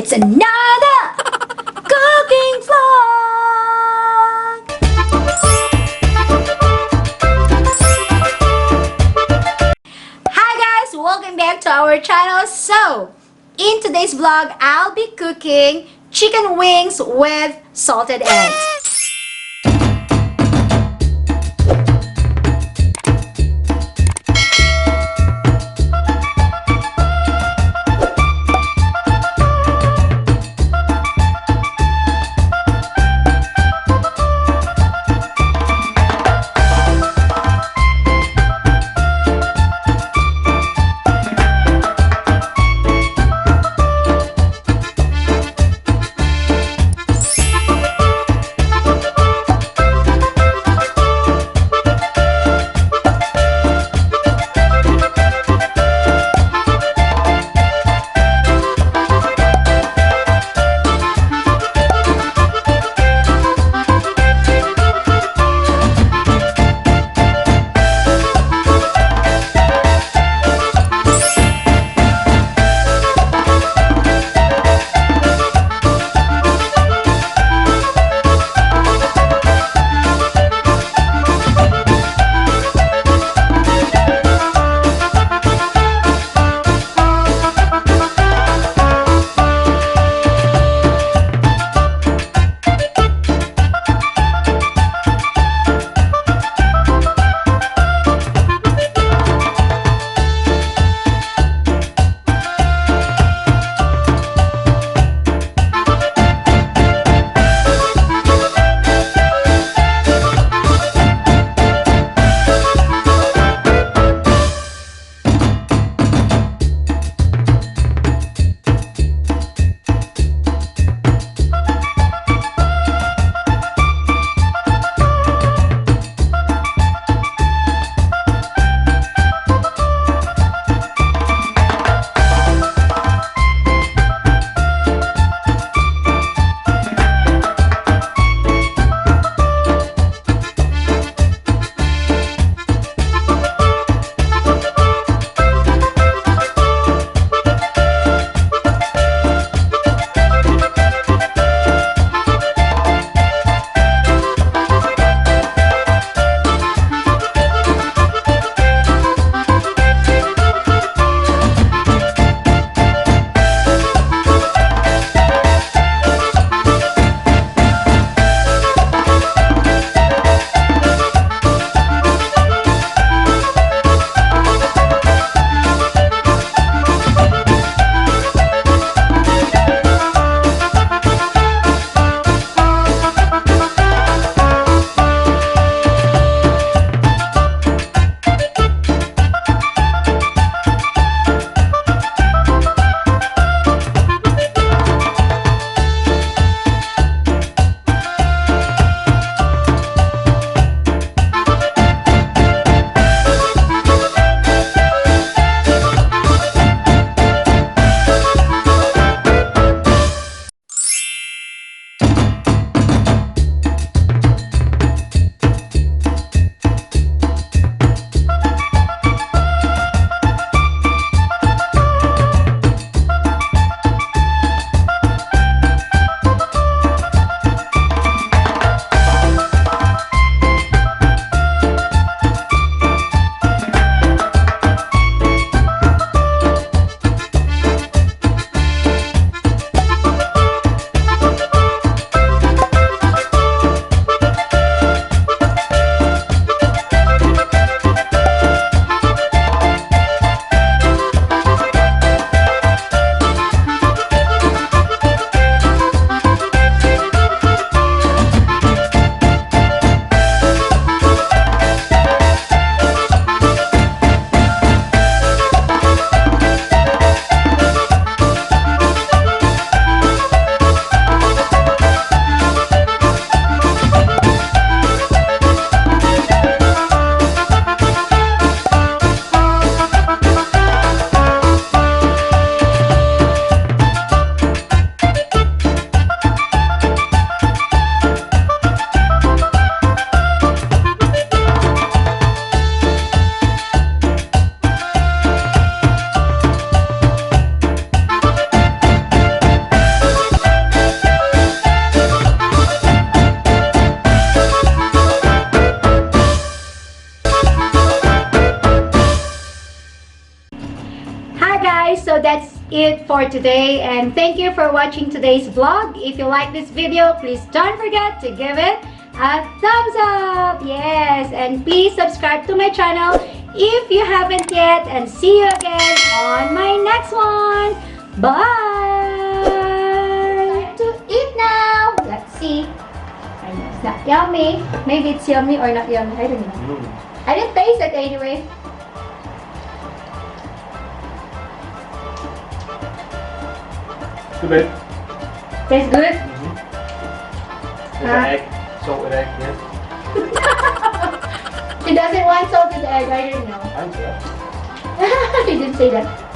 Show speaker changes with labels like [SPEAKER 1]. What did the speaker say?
[SPEAKER 1] It's another cooking vlog! Hi guys! Welcome back to our channel. So, in today's vlog, I'll be cooking chicken wings with salted eggs. it for today, and thank you for watching today's vlog. If you like this video, please don't forget to give it a thumbs up. Yes, and please subscribe to my channel if you haven't yet, and see you again on my next one. Bye. Time to eat now. Let's see. I know it's not yummy. Maybe it's yummy or not yummy. I don't know. I didn't taste it anyway.
[SPEAKER 2] Too bad.
[SPEAKER 1] Tastes good?
[SPEAKER 2] There's an egg. Salted egg, yes.
[SPEAKER 1] She doesn't want salted egg. I didn't know.
[SPEAKER 2] I'm sure.
[SPEAKER 1] She didn't say that.